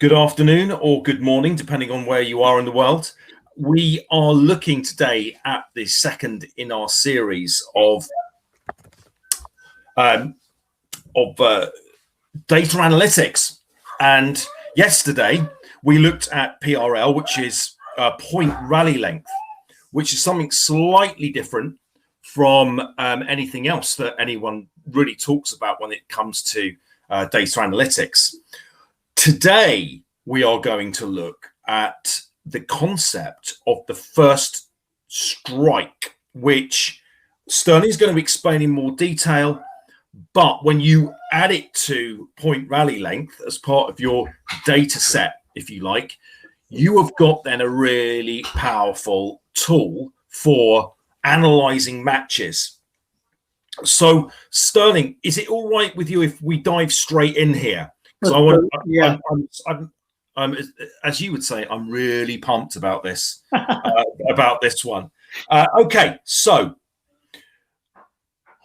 Good afternoon or good morning, depending on where you are in the world. We are looking today at the second in our series of data analytics. And yesterday we looked at PRL, which is point rally length, which is something slightly different from anything else that anyone really talks about when it comes to data analytics. Today, we are going to look at the concept of the first strike, which Sterling is going to explain in more detail. But when you add it to point rally length as part of your data set, if you like, you have got then a really powerful tool for analyzing matches. So, Sterling, is it all right with you if we dive straight in here? Because I'm, as you would say, I'm really pumped about this, one. Okay, so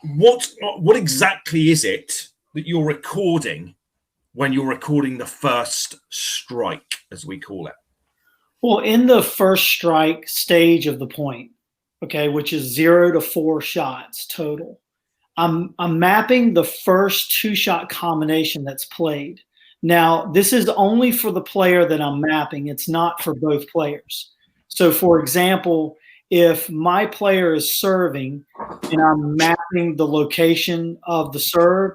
what exactly is it that you're recording when you're recording the first strike, as we call it? Well, in the first strike stage of the point, okay, which is 0 to 4 shots total, I'm mapping the first 2-shot combination that's played. Now, this is only for the player that I'm mapping. It's not for both players. So, for example, if my player is serving and I'm mapping the location of the serve,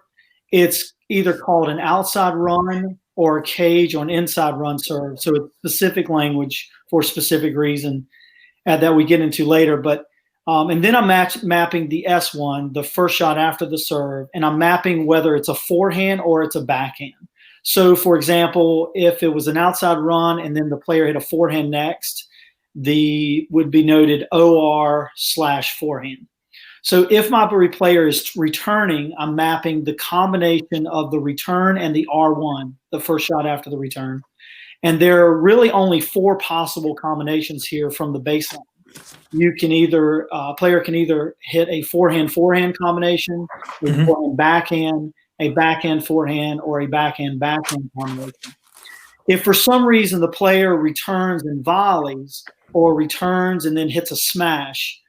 it's either called an outside run or a cage or an inside run serve. So it's specific language for a specific reason that we get into later. But and then I'm mapping the S1, the first shot after the serve, and I'm mapping whether it's a forehand or it's a backhand. So, for example, if it was an outside run and then the player hit a forehand next, would be noted OR/forehand. So if my player is returning, I'm mapping the combination of the return and the R1, the first shot after the return. And there are really only 4 possible combinations here from the baseline. You can either player can either hit a forehand combination, a forehand backhand, a backhand forehand, or a backhand combination. If for some reason the player returns and volleys or returns and then hits a smash,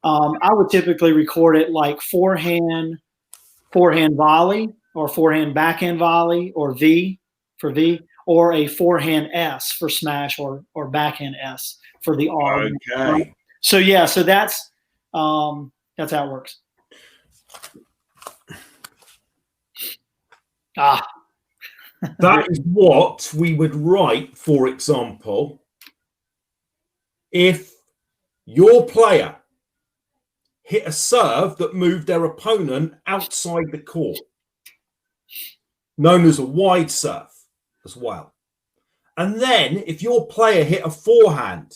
I would typically record it like forehand volley or forehand backhand volley or V for V, or a forehand S for smash or backhand S for the R. Okay. So yeah, so that's how it works. That is what we would write, for example, if your player hit a serve that moved their opponent outside the court, known as a wide serve as well. And then if your player hit a forehand,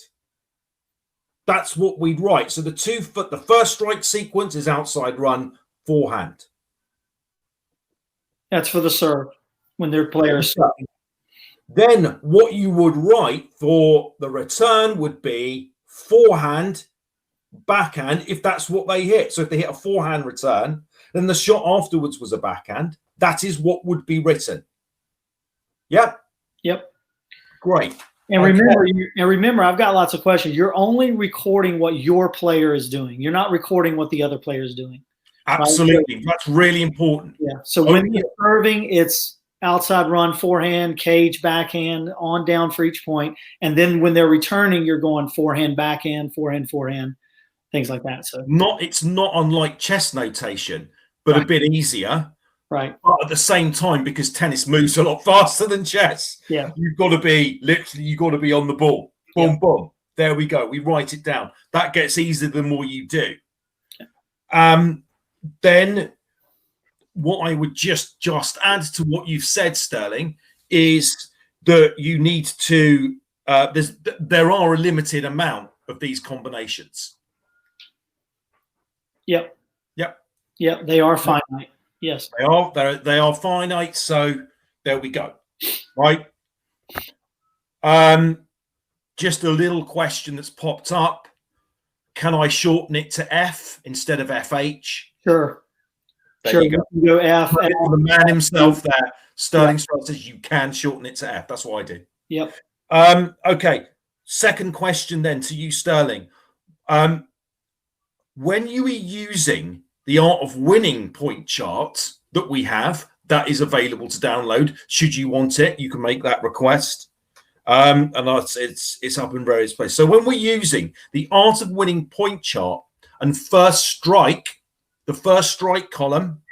that's what we'd write. So the first strike sequence is outside run, forehand. That's for the serve when their player is serving. Then what you would write for the return would be forehand, backhand, if that's what they hit. So if they hit a forehand return, then the shot afterwards was a backhand. That is what would be written. Yep. Great. And remember, I've got lots of questions. You're only recording what your player is doing. You're not recording what the other player is doing. Absolutely. Right? That's really important. Yeah. So when you're serving, it's outside run, forehand, cage, backhand, on down for each point. And then when they're returning, you're going forehand, backhand, forehand, things like that. So it's not unlike chess notation, but a bit easier. Right. But at the same time, because tennis moves a lot faster than chess, yeah, you've got to be on the ball. Boom, boom. There we go. We write it down. That gets easier the more you do. Then what I would just add to what you've said, Sterling, is that you need to there are a limited amount of these combinations. Yep. They are finite. Yes, they are finite. So there we go. Right. Just a little question that's popped up. Can I shorten it to F instead of FH? Sure. There you go. You can go F. The man himself there. Sterling Strike says you can shorten it to F. That's what I do. Yep. Okay. Second question then to you, Sterling. When you are using the Art of Winning point chart that we have, that is available to download. Should you want it, you can make that request. And it's up in various places. So when we're using the Art of Winning point chart and first strike, the first strike column,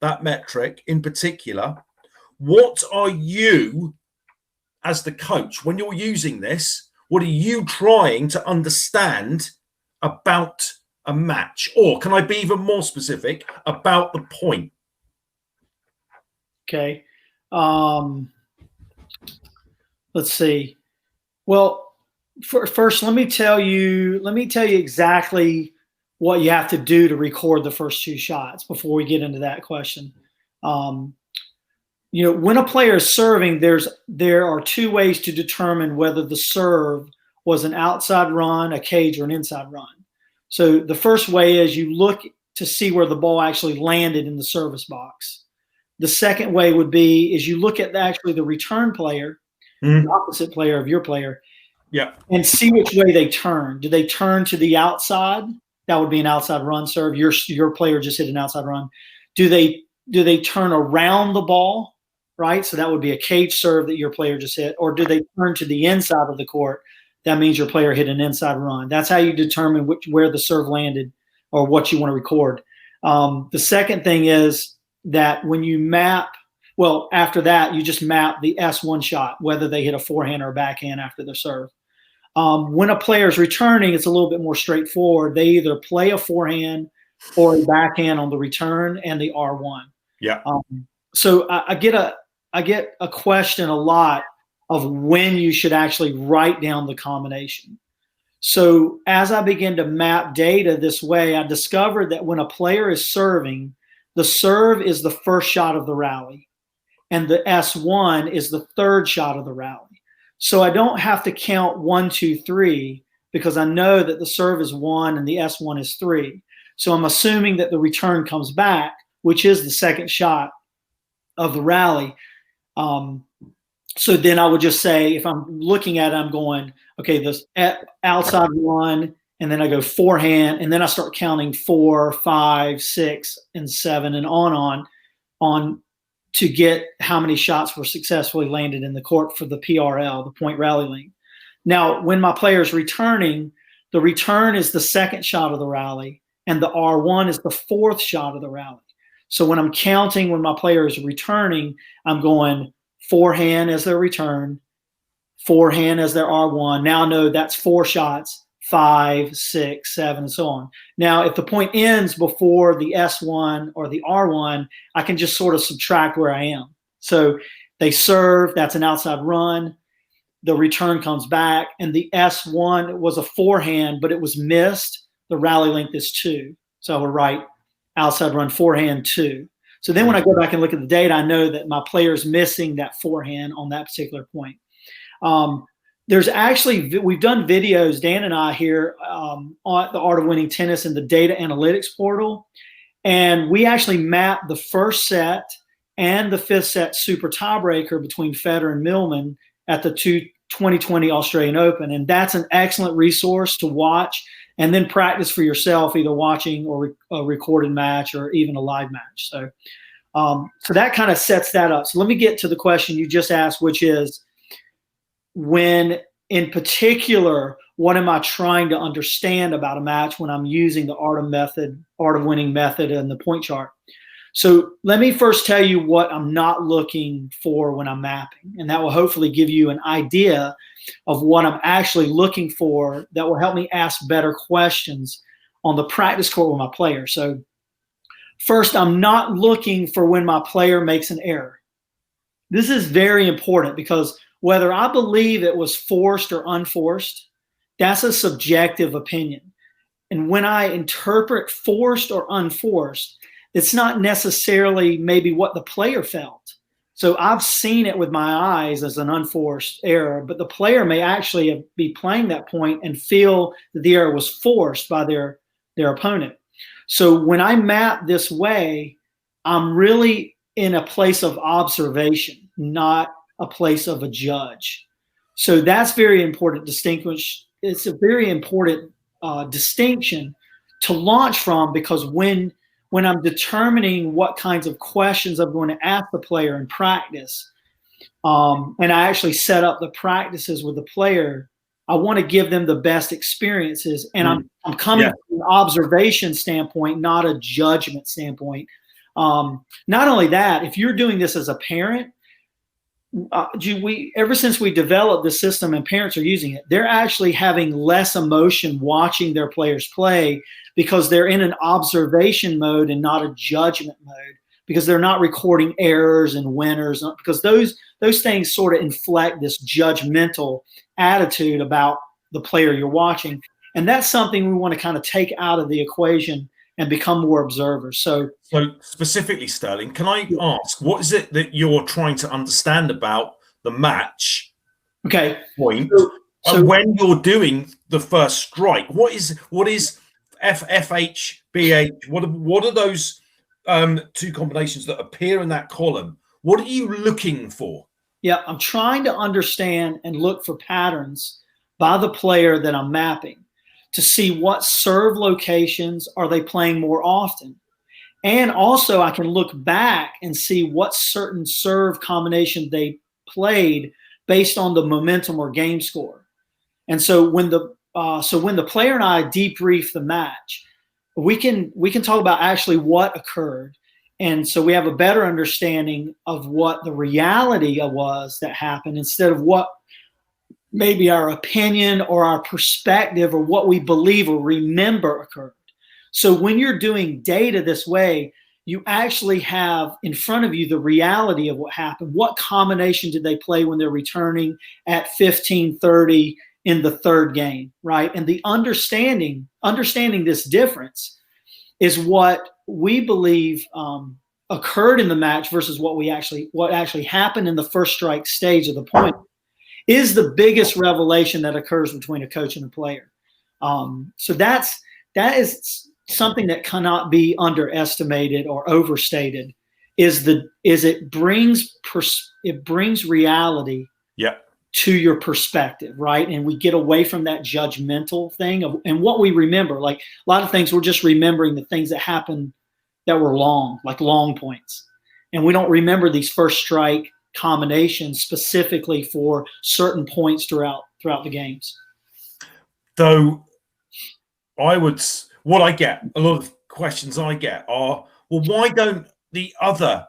that metric in particular, what are you, as the coach, when you're using this, what are you trying to understand about a match? Or can I be even more specific about the point? Okay. Let's see. Well, first, let me tell you exactly what you have to do to record the first two shots before we get into that question. When a player is serving, there are two ways to determine whether the serve was an outside run, a cage, or an inside run. So the first way is you look to see where the ball actually landed in the service box. The second way would be is you look at the return player, the opposite player of your player, and see which way they turn. Do they turn to the outside? That would be an outside run serve. Your player just hit an outside run. Do they turn around the ball, right? So that would be a cage serve that your player just hit. Or do they turn to the inside of the court? That means your player hit an inside run. That's how you determine where the serve landed or what you want to record. The second thing is that when you map, well, after that, you just map the S1 shot, whether they hit a forehand or a backhand after their serve. When a player is returning, it's a little bit more straightforward. They either play a forehand or a backhand on the return and the R1. Yeah. So I get a question a lot of when you should actually write down the combination. So as I begin to map data this way, I discovered that when a player is serving, the serve is the first shot of the rally, and the S1 is the third shot of the rally. So I don't have to count 1, 2, 3 because I know that the serve is 1 and the S1 is 3. So I'm assuming that the return comes back, which is the second shot of the rally. So then I would just say, if I'm looking at it, I'm going, okay, this outside one, and then I go forehand, and then I start counting 4, 5, 6, and 7, and on to get how many shots were successfully landed in the court for the PRL, the point rally length. Now, when my player is returning, the return is the second shot of the rally, and the R1 is the fourth shot of the rally. So when I'm counting when my player is returning, I'm going forehand as their return, forehand as their R1. Now I know that's 4 shots, 5, 6, 7, and so on. Now, if the point ends before the S1 or the R1, I can just sort of subtract where I am. So they serve, that's an outside run. The return comes back, and the S1 was a forehand, but it was missed. The rally length is 2. So I would write outside run, forehand, 2. So then when I go back and look at the data, I know that my player's missing that forehand on that particular point. There's actually, we've done videos, Dan and I here, on the Art of Winning Tennis in the data analytics portal. And we actually mapped the first set and the fifth set super tiebreaker between Federer and Millman at the 2020 Australian Open. And that's an excellent resource to watch and then practice for yourself, either watching or a recorded match or even a live match. So that kind of sets that up. So let me get to the question you just asked, which is, when in particular, what am I trying to understand about a match when I'm using the Art of Winning method and the point chart? So let me first tell you what I'm not looking for when I'm mapping, and that will hopefully give you an idea of what I'm actually looking for that will help me ask better questions on the practice court with my player. So first, I'm not looking for when my player makes an error. This is very important because whether I believe it was forced or unforced, that's a subjective opinion. And when I interpret forced or unforced, it's not necessarily maybe what the player felt. So I've seen it with my eyes as an unforced error, but the player may actually be playing that point and feel that the error was forced by their opponent. So when I map this way, I'm really in a place of observation, not a place of a judge. So that's very important distinguish. It's a very important distinction to launch from, because when I'm determining what kinds of questions I'm going to ask the player in practice, and I actually set up the practices with the player, I want to give them the best experiences. And I'm coming from an observation standpoint, not a judgment standpoint. Not only that, if you're doing this as a parent, ever since we developed the system and parents are using it, they're actually having less emotion watching their players play, because they're in an observation mode and not a judgment mode, because they're not recording errors and winners, because those things sort of inflect this judgmental attitude about the player you're watching. And that's something we want to kind of take out of the equation and become more observers. So specifically, Sterling, can I ask, what is it that you're trying to understand about the match point? So when you're doing the first strike, what is FH, BH? What are those two combinations that appear in that column? What are you looking for? Yeah, I'm trying to understand and look for patterns by the player that I'm mapping, to see what serve locations are they playing more often. And also I can look back and see what certain serve combination they played based on the momentum or game score. And so when the player and I debrief the match, we can talk about actually what occurred. And so we have a better understanding of what the reality was that happened, instead of what maybe our opinion or our perspective or what we believe or remember occurred. So when you're doing data this way, you actually have in front of you the reality of what happened. What combination did they play when they're returning at 15:30 in the third game, right? And the understanding this difference is what we believe occurred in the match versus what actually happened in the first strike stage of the point, is the biggest revelation that occurs between a coach and a player. So that is something that cannot be underestimated or overstated. It brings reality to your perspective, right? And we get away from that judgmental thing and what we remember. Like a lot of things, we're just remembering the things that happened that were long, like long points, and we don't remember these first strike combinations specifically for certain points throughout the games. Though what I get, a lot of questions I get are, well, why don't the other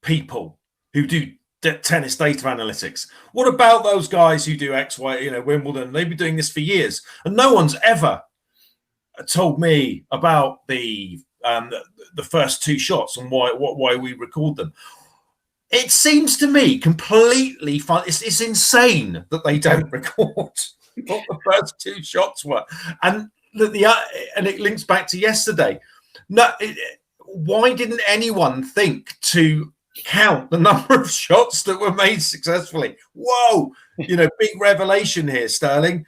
people who do tennis data analytics, what about those guys who do X, Y, Wimbledon? They've been doing this for years, and no one's ever told me about the first two shots and why we record them. It seems to me completely fun. It's insane that they don't record what the first two shots were, and it links back to yesterday. Why didn't anyone think to count the number of shots that were made successfully? Whoa, big revelation here, Sterling.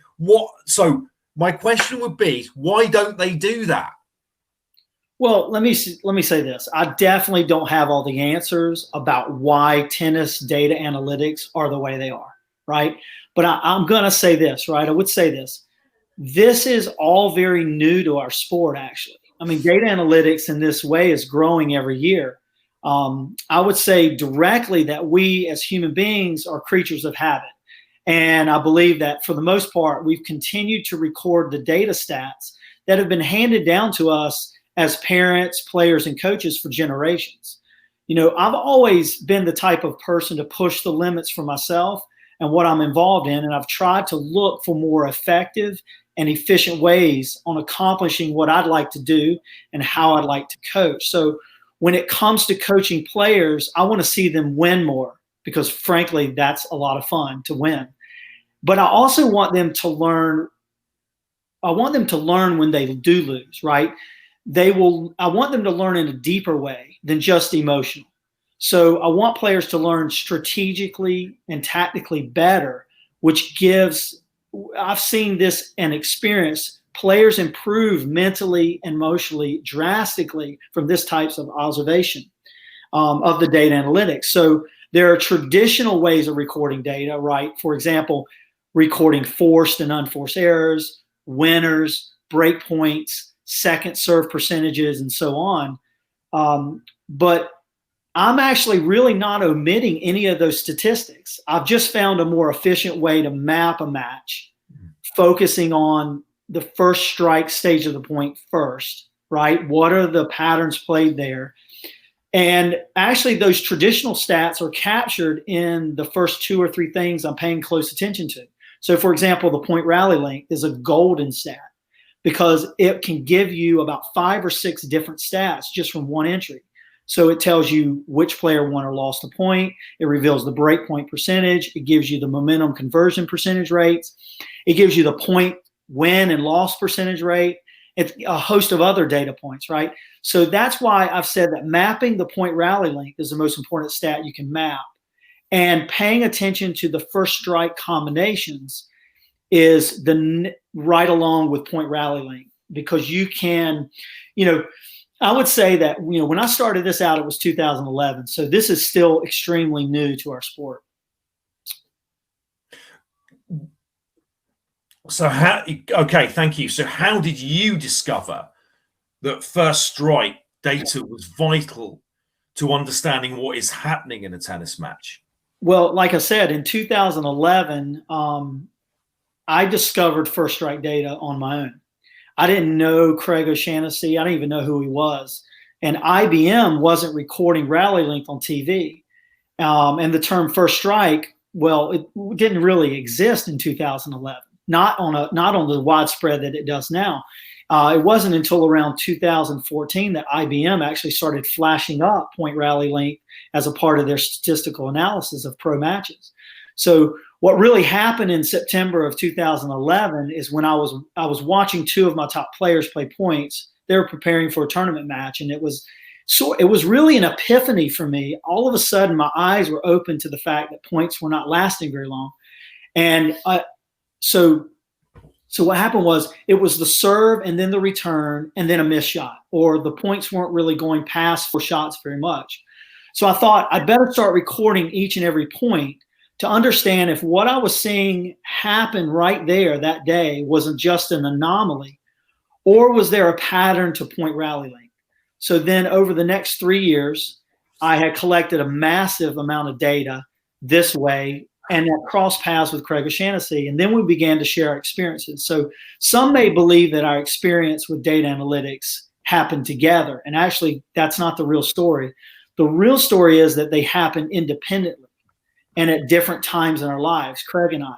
So my question would be, why don't they do that? Well, let me say this. I definitely don't have all the answers about why tennis data analytics are the way they are, right? But I'm going to say this, right? I would say this. This is all very new to our sport, actually. I mean, data analytics in this way is growing every year. I would say directly that we as human beings are creatures of habit. And I believe that for the most part, we've continued to record the data stats that have been handed down to us as parents, players, and coaches for generations. I've always been the type of person to push the limits for myself and what I'm involved in. And I've tried to look for more effective and efficient ways on accomplishing what I'd like to do and how I'd like to coach. So when it comes to coaching players, I want to see them win more, because frankly, that's a lot of fun to win. But I also want them to learn. I want them to learn when they do lose, right? I want them to learn in a deeper way than just emotional. So I want players to learn strategically and tactically better, which I've seen this and experienced players improve mentally and emotionally drastically from this types of observation. of the data analytics. So there are traditional ways of recording data, right? For example, recording forced and unforced errors, winners, breakpoints, second serve percentages, and so on. But I'm actually really not omitting any of those statistics. I've just found a more efficient way to map a match, focusing on the first strike stage of the point first, right? What are the patterns played there? And actually, those traditional stats are captured in the first 2 or 3 things I'm paying close attention to. So, for example, the point rally length is a golden stat because it can give you about 5 or 6 different stats just from one entry. So it tells you which player won or lost a point. It reveals the breakpoint percentage. It gives you the momentum conversion percentage rates. It gives you the point win and loss percentage rate. It's a host of other data points, right? So that's why I've said that mapping the point rally length is the most important stat you can map. And paying attention to the first strike combinations is right along with point rally length, because you can, I would say that, when I started this out, it was 2011. So this is still extremely new to our sport. So okay, thank you. So how did you discover that first strike data was vital to understanding what is happening in a tennis match? Well, like I said, in 2011, I discovered first strike data on my own. I didn't know Craig O'Shaughnessy. I didn't even know who he was. And IBM wasn't recording rally length on TV. And the term first strike, well, it didn't really exist in 2011. Not on the widespread that it does now. It wasn't until around 2014 that IBM actually started flashing up point rally length as a part of their statistical analysis of pro matches. So what really happened in September of 2011 is when I was watching 2 of my top players play points. They were preparing for a tournament match, and it was really an epiphany for me. All of a sudden, my eyes were open to the fact that points were not lasting very long, and So what happened was it was the serve and then the return and then a missed shot, or the points weren't really going past 4 shots very much. So I thought I'd better start recording each and every point to understand if what I was seeing happen right there that day wasn't just an anomaly, or was there a pattern to point rally length. So then over the next 3 years, I had collected a massive amount of data this way, and that crossed paths with Craig O'Shaughnessy. And then we began to share our experiences. So some may believe that our experience with data analytics happened together. And actually, that's not the real story. The real story is that they happen independently and at different times in our lives, Craig and I.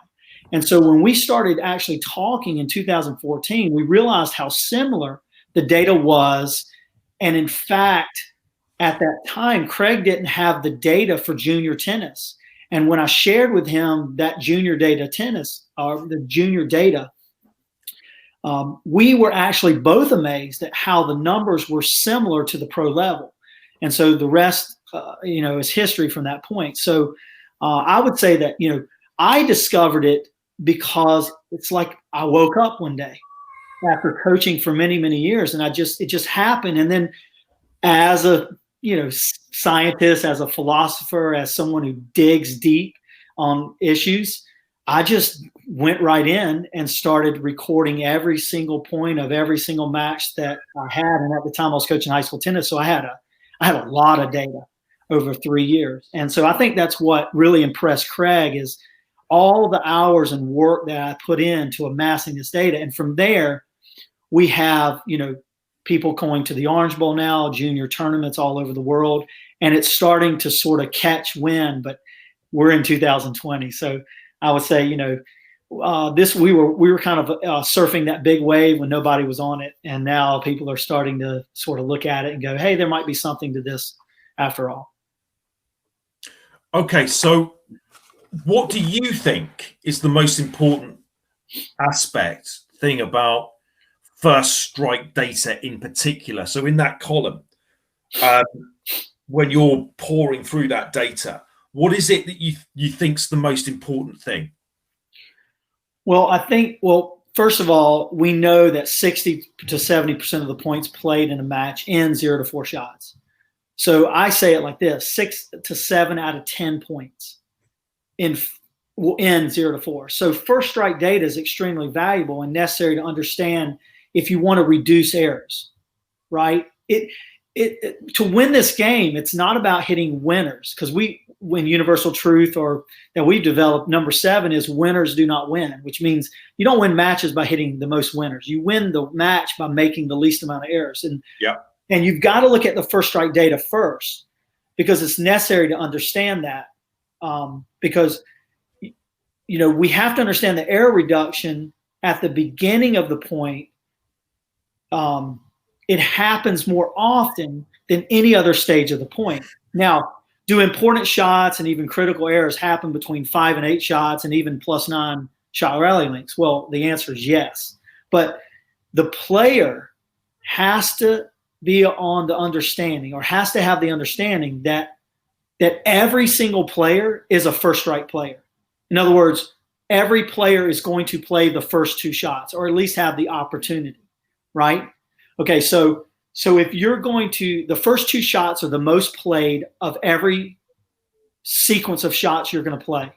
And so when we started actually talking in 2014, we realized how similar the data was. And in fact, at that time, Craig didn't have the data for junior tennis. And when I shared with him that junior data tennis, or the junior data, we were actually both amazed at how the numbers were similar to the pro level. And so the rest, is history from that point. So I would say that, I discovered it because it's like I woke up one day after coaching for many, many years, and it just happened. And then as a scientist, as a philosopher, as someone who digs deep on issues, I just went right in and started recording every single point of every single match that I had. And at the time I was coaching high school tennis, so I had a lot of data over 3 years. And so I think that's what really impressed Craig, is all the hours and work that I put into amassing this data. And from there, we have, people going to the Orange Bowl now, junior tournaments all over the world, and it's starting to sort of catch wind. But we're in 2020, so I would say, we were kind of surfing that big wave when nobody was on it, and now people are starting to sort of look at it and go, "Hey, there might be something to this after all." Okay, so what do you think is the most important thing about first strike data in particular? So in that column, when you're pouring through that data, what is it that you think's the most important thing? Well, first of all, we know that 60 to 70% of the points played in a match end 0 to 4 shots. So I say it like this: 6 to 7 out of 10 points will end 0 to 4. So first strike data is extremely valuable and necessary to understand if you want to reduce errors, right? To win this game, it's not about hitting winners, because when universal truth or that we've developed, number 7 is winners do not win, which means you don't win matches by hitting the most winners. You win the match by making the least amount of errors. And you've got to look at the first strike data first, because it's necessary to understand that. Because we have to understand the error reduction at the beginning of the point. It happens more often than any other stage of the point. Now, do important shots and even critical errors happen between 5 and 8 shots and even +9 shot rally lengths? Well, the answer is yes. But the player has to be on the understanding, or has to have the understanding that every single player is a first strike player. In other words, every player is going to play the first 2 shots, or at least have the opportunity, right? Okay, so if you're going to, the first 2 shots are the most played of every sequence of shots you're going to play.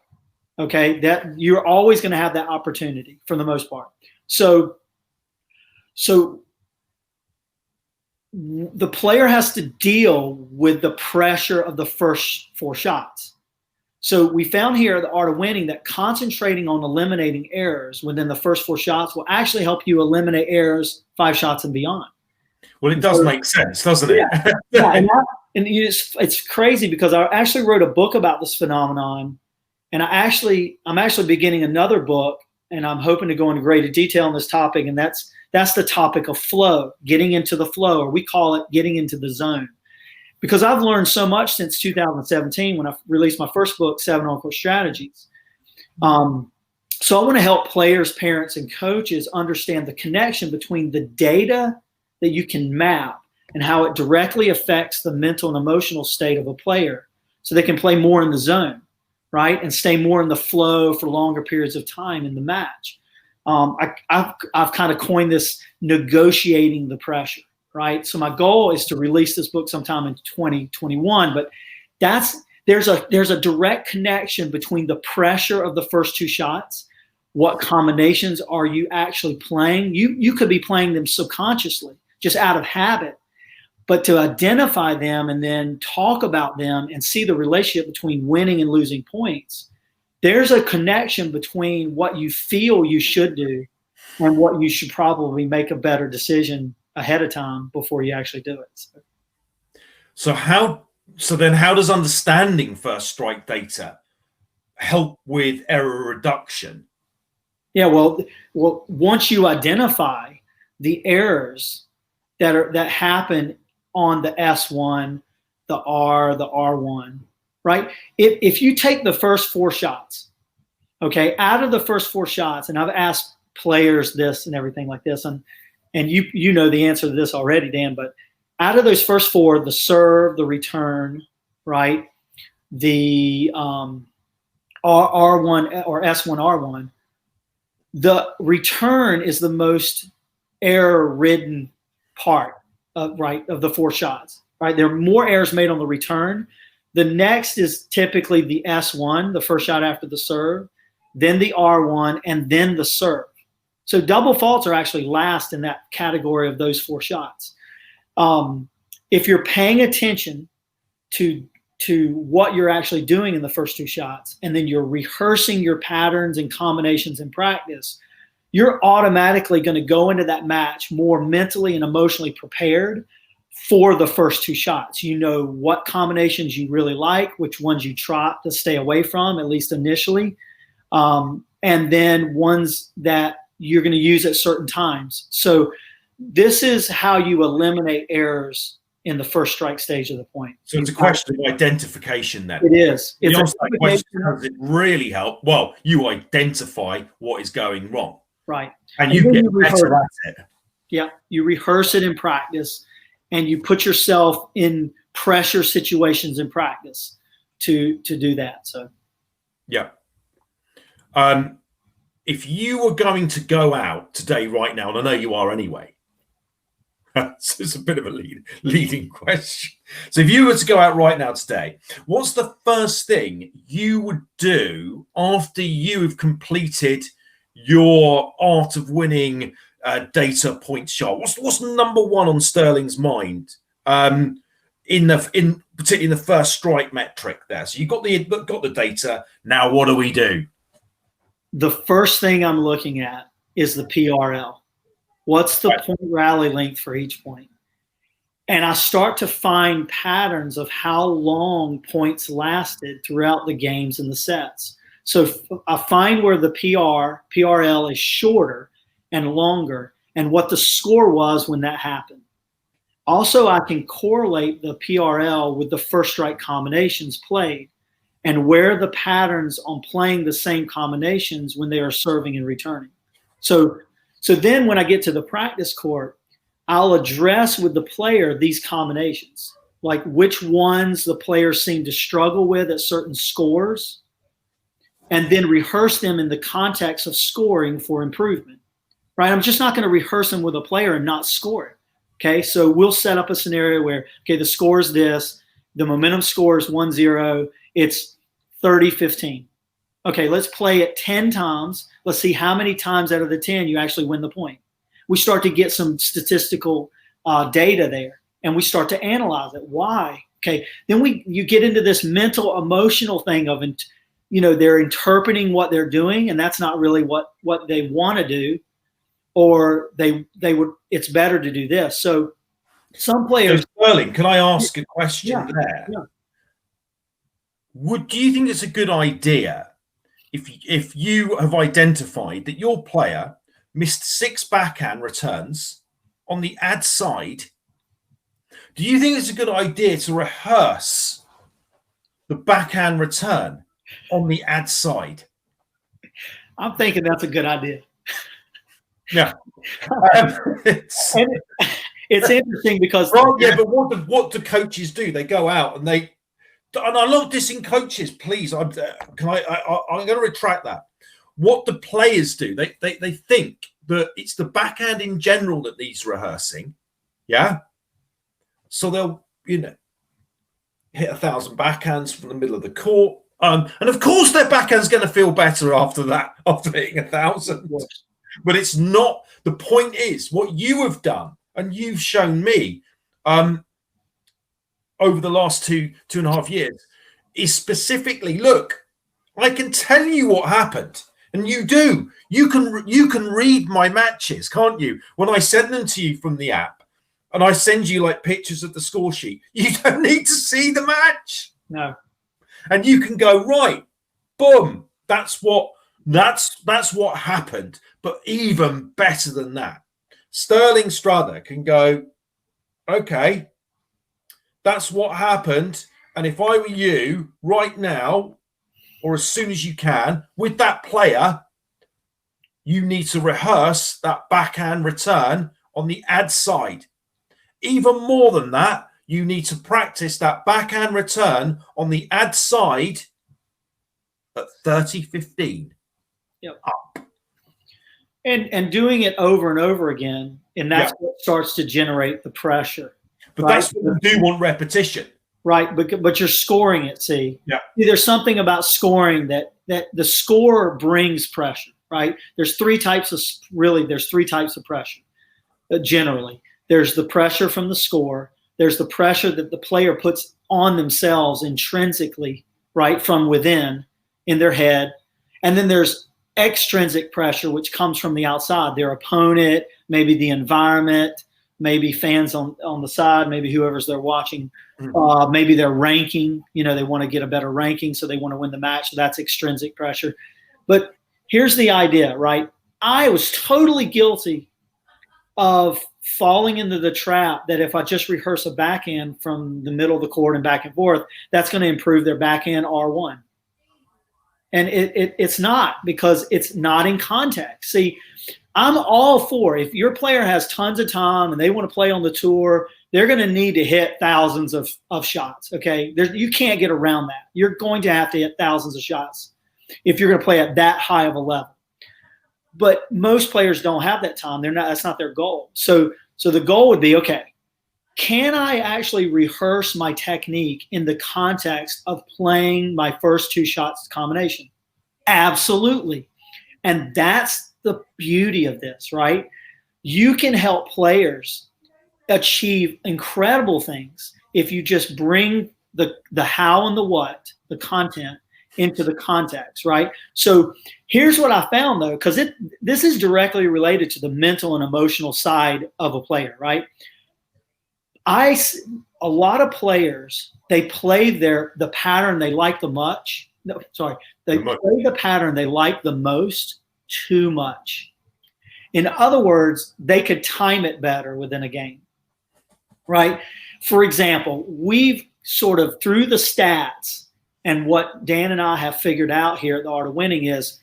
Okay, that you're always going to have that opportunity for the most part. So the player has to deal with the pressure of the first 4 shots. So we found here the art of winning that concentrating on eliminating errors within the first 4 shots will actually help you eliminate errors 5 shots and beyond. Well, it does make sense, doesn't it? Yeah, it's crazy, because I actually wrote a book about this phenomenon, and I'm actually beginning another book, and I'm hoping to go into greater detail on this topic, and that's the topic of flow, getting into the flow, or we call it getting into the zone. Because I've learned so much since 2017 when I released my first book, 7 On-Court Strategies. So I want to help players, parents, and coaches understand the connection between the data that you can map and how it directly affects the mental and emotional state of a player, so they can play more in the zone, right? And stay more in the flow for longer periods of time in the match. I've kind of coined this negotiating the pressure, right? So my goal is to release this book sometime in 2021, but there's a direct connection between the pressure of the first 2 shots. What combinations are you actually playing? You could be playing them subconsciously, just out of habit, but to identify them and then talk about them and see the relationship between winning and losing points, there's a connection between what you feel you should do and what you should probably make a better decision ahead of time before you actually do it. So then how does understanding first strike data help with error reduction? Yeah, well, once you identify the errors that happen on the S1, the R1, right? If you take the first 4 shots, okay, out of the first 4 shots, and I've asked players this and everything like this, and you know the answer to this already, Dan, but out of those first 4, the serve, the return, right, the R1 or S1, R1, the return is the most error-ridden part of the 4 shots, right? There are more errors made on the return. The next is typically the S1, the first shot after the serve, then the R1, and then the serve. So double faults are actually last in that category of those 4 shots. If you're paying attention to what you're actually doing in the first 2 shots, and then you're rehearsing your patterns and combinations in practice, you're automatically going to go into that match more mentally and emotionally prepared for the first 2 shots. You know what combinations you really like, which ones you try to stay away from, at least initially, and then ones that you're going to use at certain times. So this is how you eliminate errors in the first strike stage of the point. So it's a question of identification then. It is. It's that question, does it really help? Well, you identify what is going wrong. Right. And you get better at it. Yeah. You rehearse it in practice, and you put yourself in pressure situations in practice to do that. So yeah. If you were going to go out today, right now, and I know you are anyway, So it's a bit of a leading question. So if you were to go out right now today, what's the first thing you would do after you've completed your art of winning data point shot? What's number one on Sterling's mind? In particularly in the first strike metric there. So you've got the data. Now what do we do? The first thing I'm looking at is the PRL. What's the point rally length for each point? And I start to find patterns of how long points lasted throughout the games and the sets. So I find where the PRL is shorter and longer, and what the score was when that happened. Also, I can correlate the PRL with the first strike combinations played and where the patterns on playing the same combinations when they are serving and returning. So then when I get to the practice court, I'll address with the player these combinations, like which ones the players seem to struggle with at certain scores, and then rehearse them in the context of scoring for improvement, right? I'm just not going to rehearse them with a player and not score it. Okay, so we'll set up a scenario where, okay, the score is this, the momentum score is 1-0, it's 30-15. Okay, let's play it 10 times. Let's see how many times out of the 10 you actually win the point. We start to get some statistical data there, and we start to analyze it. Why? Okay, then you get into this mental, emotional thing of, they're interpreting what they're doing, and that's not really what they want to do. Or it's better to do this. So some players. So Sterling, can I ask a question there? Yeah. Do you think it's a good idea if you have identified that your player missed 6 backhand returns on the ad side? Do you think it's a good idea to rehearse the backhand return on the ad side? I'm thinking that's a good idea. Yeah, it's interesting because but what do coaches do? They go out and I love dissing coaches. Please, I'm going to retract that. What do players do? They think that it's the backhand in general that needs rehearsing. Yeah, so they'll hit 1,000 backhands from the middle of the court, and of course their backhand's going to feel better after hitting 1,000. But it's not. The point is what you have done, and you've shown me over the last two and a half years, is specifically, look, I can tell you what happened, and you do. You can read my matches, can't you? When I send them to you from the app, and I send you like pictures of the score sheet, you don't need to see the match. No, and you can go right, boom. That's what happened. But even better than that, Sterling Struther can go, okay, that's what happened. And if I were you right now, or as soon as you can, with that player, you need to rehearse that backhand return on the ad side. Even more than that, you need to practice that backhand return on the ad side at 30-15. Yep. Up. And doing it over and over again, and that's what starts to generate the pressure. But that's what we do want repetition. Right, but you're scoring it, see? Yeah. There's something about scoring that the score brings pressure, right? There's three types of pressure, generally. There's the pressure from the score. There's the pressure that the player puts on themselves intrinsically, right, from within in their head. And then there's extrinsic pressure, which comes from the outside, their opponent, maybe the environment, maybe fans on the side, maybe whoever's they're watching, maybe their ranking, they want to get a better ranking, so they want to win the match. So that's extrinsic pressure. But here's the idea, right? I was totally guilty of falling into the trap that if I just rehearse a backhand from the middle of the court and back and forth, that's going to improve their backhand R1. And it's not, because it's not in context. See, I'm all for, if your player has tons of time and they want to play on the tour, they're going to need to hit thousands of shots, okay? You can't get around that. You're going to have to hit thousands of shots if you're going to play at that high of a level. But most players don't have that time. That's not their goal. So So the goal would be, okay, can I actually rehearse my technique in the context of playing my first 2 shots combination? Absolutely. And that's the beauty of this, right? You can help players achieve incredible things if you just bring the how and the what, the content, into the context, right? So here's what I found though, because this is directly related to the mental and emotional side of a player, right? A lot of players, they play the pattern they like they play the pattern they like the most too much. In other words, they could time it better within a game, right? For example, we've sort of, through the stats, and what Dan and I have figured out here at the Art of Winning is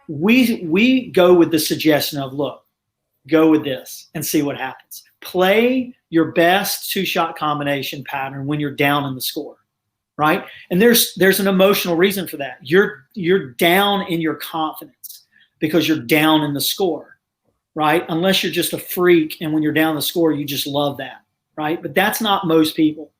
we go with the suggestion of, look, go with this and see what happens. Play your best 2-shot combination pattern when you're down in the score, right? And there's an emotional reason for that. You're down in your confidence because you're down in the score, right? Unless you're just a freak and when you're down the score, you just love that, right? But that's not most people.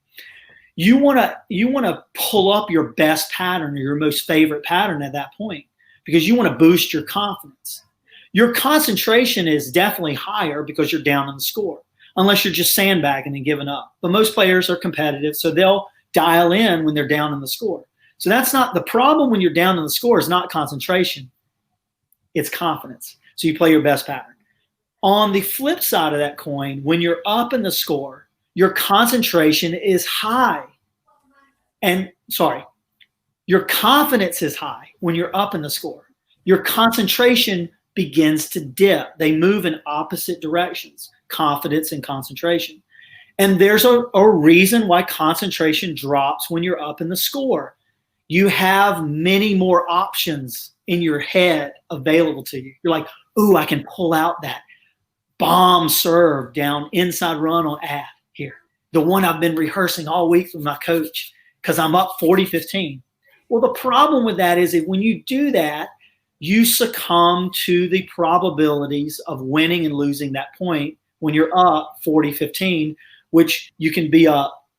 You want to pull up your best pattern or your most favorite pattern at that point because you want to boost your confidence. Your concentration is definitely higher because you're down in the score, unless you're just sandbagging and giving up. But most players are competitive, so they'll dial in when they're down in the score. So that's not the problem. When you're down in the score is not concentration, it's confidence. So you play your best pattern. On the flip side of that coin, when you're up in the score, your concentration is high. Your confidence is high when you're up in the score. Your concentration begins to dip. They move in opposite directions, confidence and concentration. And there's a reason why concentration drops when you're up in the score. You have many more options in your head available to you. You're like, ooh, I can pull out that bomb serve down inside run on ad here. The one I've been rehearsing all week with my coach because I'm up 40-15. Well, the problem with that is that when you do that, you succumb to the probabilities of winning and losing that point when you're up 40-15, which you can be up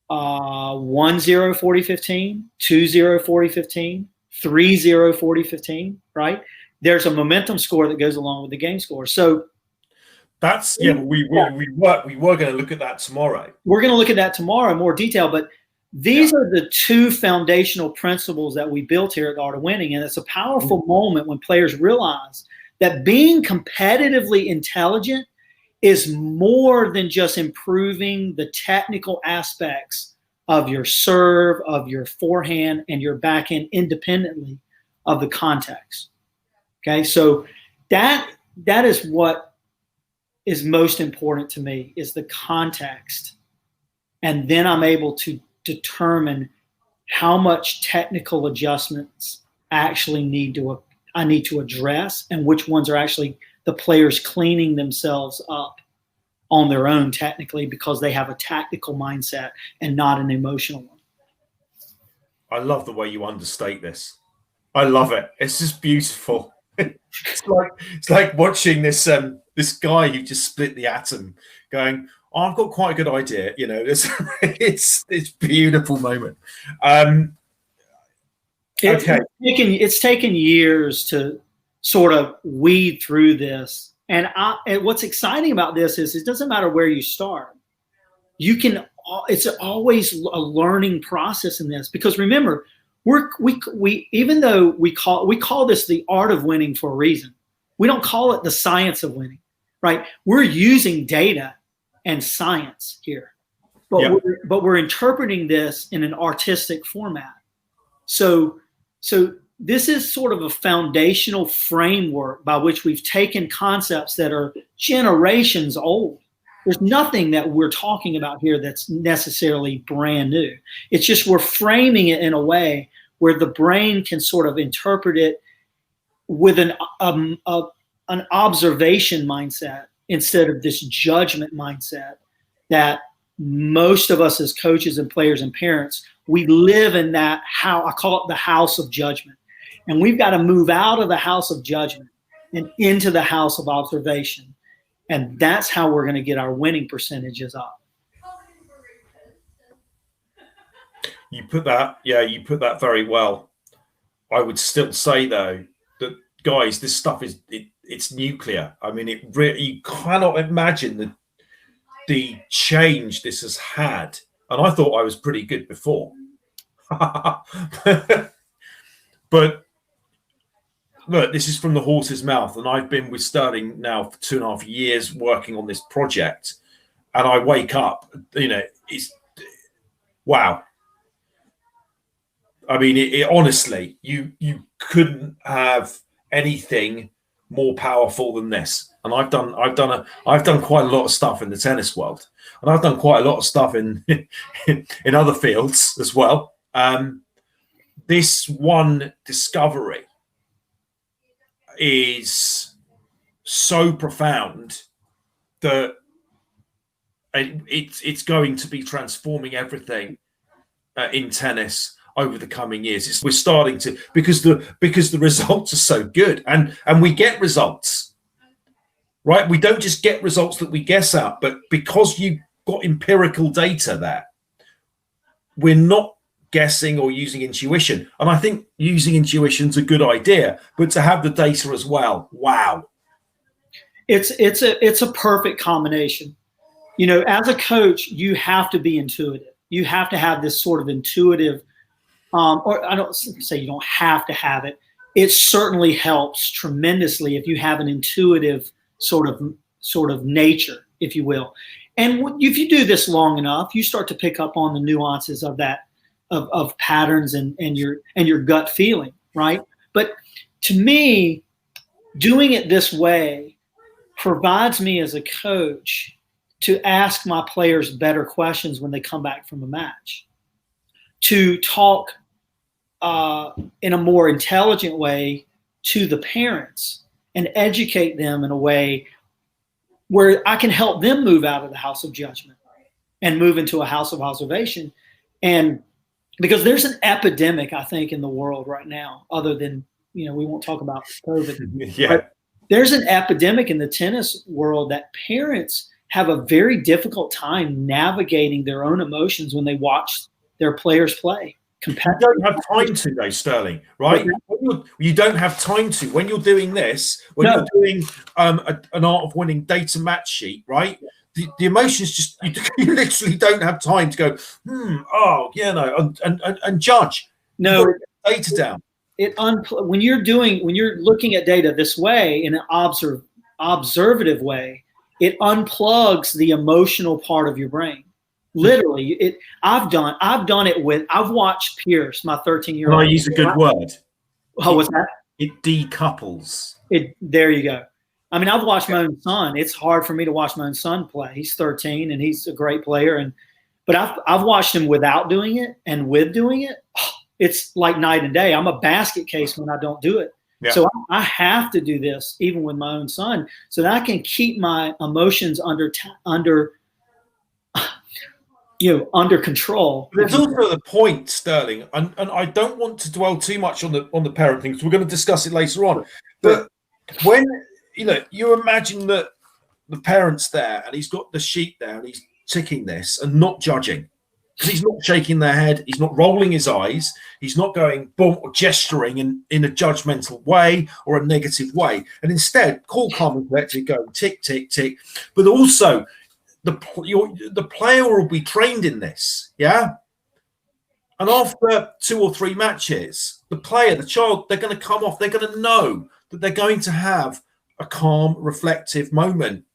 1-0 40-15, 2-0 40-15, 3-0 40-15, right? There's a momentum score that goes along with the game score. So that's, yeah, we were going to look at that tomorrow. We're going to look at that tomorrow in more detail, but these are the 2 foundational principles that we built here at the Art of Winning. And it's a powerful moment when players realize that being competitively intelligent is more than just improving the technical aspects of your serve, of your forehand, and your backhand independently of the context. Okay, so that is what is most important to me, is the context. And then I'm able to determine how much technical adjustments I need to address, and which ones are actually the players cleaning themselves up on their own technically because they have a tactical mindset and not an emotional one. I love the way you understate this. I love it. It's just beautiful. It's like watching this guy who just split the atom going, oh, I've got quite a good idea. You know, it's beautiful moment. Okay. It's taken years to sort of weed through this. And what's exciting about this is it doesn't matter where you start. It's always a learning process in this, because remember, we even though we call this the art of winning for a reason. We don't call it the science of winning, right? We're using data and science here, but we're interpreting this in an artistic format. So this is sort of a foundational framework by which we've taken concepts that are generations old. There's nothing that we're talking about here that's necessarily brand new. It's just we're framing it in a way where the brain can sort of interpret it with an observation mindset instead of this judgment mindset that most of us as coaches and players and parents, we live in that, I call it the house of judgment. And we've got to move out of the house of judgment and into the house of observation. And that's how we're going to get our winning percentages up. You put that very well. I would still say though that, guys, this stuff it's nuclear. I mean, you cannot imagine the change this has had. And I thought I was pretty good before. But look, this is from the horse's mouth, and I've been with Sterling now for 2.5 years working on this project, and I wake up, it's wow. I mean, honestly, you couldn't have anything more powerful than this. And I've done quite a lot of stuff in the tennis world, and I've done quite a lot of stuff in in other fields as well. This one discovery is so profound that it's going to be transforming everything in tennis over the coming years. We're starting to, because the results are so good, and we get results, right? We don't just get results that we guess at, but because you've got empirical data there, we're not guessing or using intuition. And I think using intuition's a good idea, but to have the data as well, wow. It's a perfect combination. As a coach, you have to be intuitive. You have to have this sort of intuitive, or I don't say you don't have to have it. It certainly helps tremendously if you have an intuitive sort of nature, if you will. And if you do this long enough, you start to pick up on the nuances of that, of patterns and your gut feeling, right? But to me, doing it this way provides me as a coach to ask my players better questions when they come back from a match, to talk in a more intelligent way to the parents and educate them in a way where I can help them move out of the house of judgment and move into a house of observation. And because there's an epidemic, I think, in the world right now, other than, we won't talk about COVID. Yeah. But there's an epidemic in the tennis world that parents have a very difficult time navigating their own emotions when they watch their players play. You don't have time to, though, Sterling, right? You don't have time to. When you're doing this, you're doing an art of winning data match sheet, right? The emotions just, you literally don't have time to go, and judge. No, data down. When you're looking at data this way, in an observative way, it unplugs the emotional part of your brain. Literally, I've watched Pierce, my 13-year-old. Can I use a good word? Oh, what's that? It decouples. There you go. I mean, I've watched my own son. It's hard for me to watch my own son play. He's 13 and he's a great player. But I've watched him without doing it and with doing it. It's like night and day. I'm a basket case when I don't do it. Yeah. So I have to do this even with my own son so that I can keep my emotions under control. There's also the point, Sterling, and I don't want to dwell too much on the parent thing because we're going to discuss it later on. But when you imagine that the parent's there and he's got the sheet there and he's ticking this and not judging, because he's not shaking their head, he's not rolling his eyes, he's not going boom or gesturing in a judgmental way or a negative way, and instead cool, calm, and collected, going tick, tick, tick. But also the player will be trained in this, yeah. And after 2 or 3 matches, the child, they're going to come off. They're going to know that they're going to have a calm, reflective moment,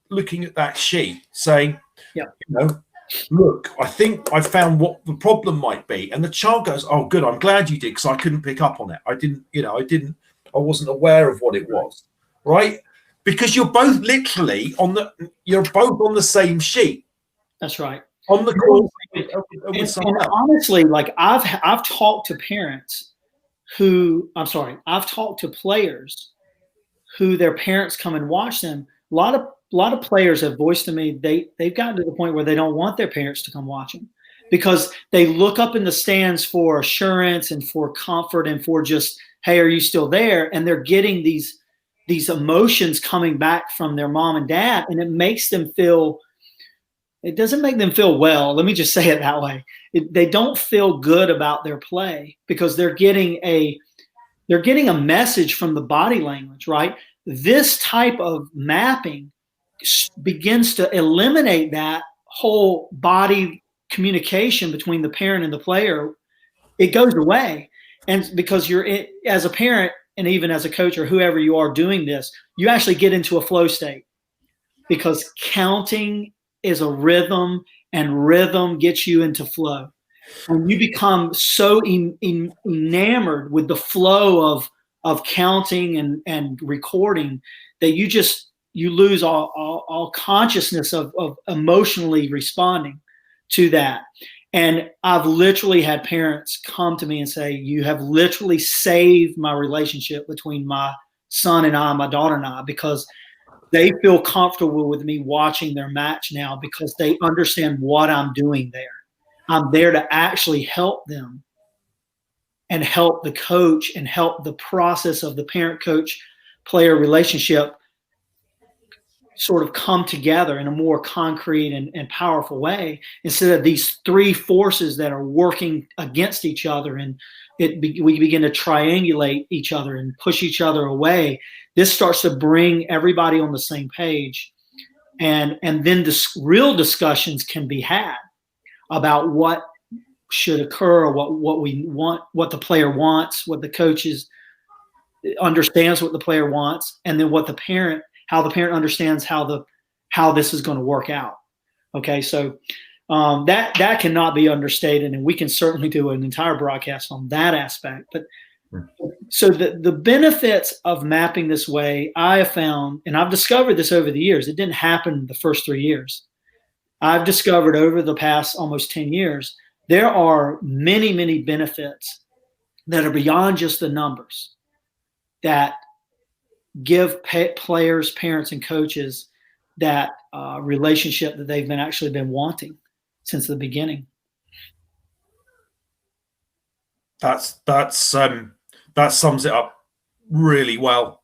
looking at that sheet, saying, look, I think I found what the problem might be. And the child goes, oh, good, I'm glad you did, because I couldn't pick up on it. I wasn't aware of what it was, right? Because you're both literally on the same sheet. That's right. On the call. And honestly, like I've talked to parents I've talked to players who their parents come and watch them. A lot of players have voiced to me they've gotten to the point where they don't want their parents to come watch them because they look up in the stands for assurance and for comfort and for just, hey, are you still there? And they're getting these these emotions coming back from their mom and dad, and it makes them feel, it doesn't make them feel well. Let me just say it that way. They don't feel good about their play because they're getting a message from the body language, right? This type of mapping begins to eliminate that whole body communication between the parent and the player. It goes away. And because as a parent and even as a coach or whoever you are doing this, you actually get into a flow state because counting is a rhythm, and rhythm gets you into flow. And you become so enamored with the flow of counting and recording that you lose all consciousness of emotionally responding to that. And I've literally had parents come to me and say, you have literally saved my relationship between my son and I, my daughter and I, because they feel comfortable with me watching their match now because they understand what I'm doing there. I'm there to actually help them and help the coach and help the process of the parent-coach-player relationship sort of come together in a more concrete and powerful way instead of these three forces that are working against each other, and we begin to triangulate each other and push each other away. This starts to bring everybody on the same page, and then real discussions can be had about what should occur, or what we want, what the player wants, what the coaches understands what the player wants, and then how the parent understands how this is going to work out. Okay, so that cannot be understated, and we can certainly do an entire broadcast on that aspect. But so the benefits of mapping this way, I have found, and I've discovered this over the years. It didn't happen the first 3 years. I've discovered over the past almost 10 years, there are many, many benefits that are beyond just the numbers that give players, parents, and coaches that relationship that they've actually been wanting since the beginning. That sums it up really well.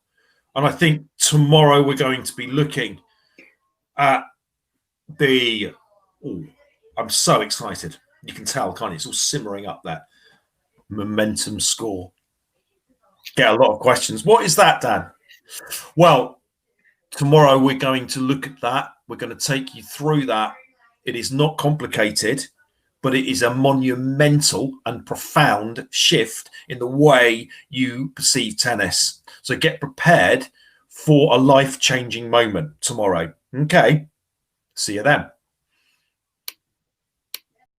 And I think tomorrow we're going to be looking at I'm so excited. You can tell, can't you? It's all simmering up there. Momentum score. Get a lot of questions. What is that, Dan? Well, tomorrow we're going to look at that. We're going to take you through that. It is not complicated, but it is a monumental and profound shift in the way you perceive tennis. So get prepared for a life-changing moment tomorrow. Okay. See you then.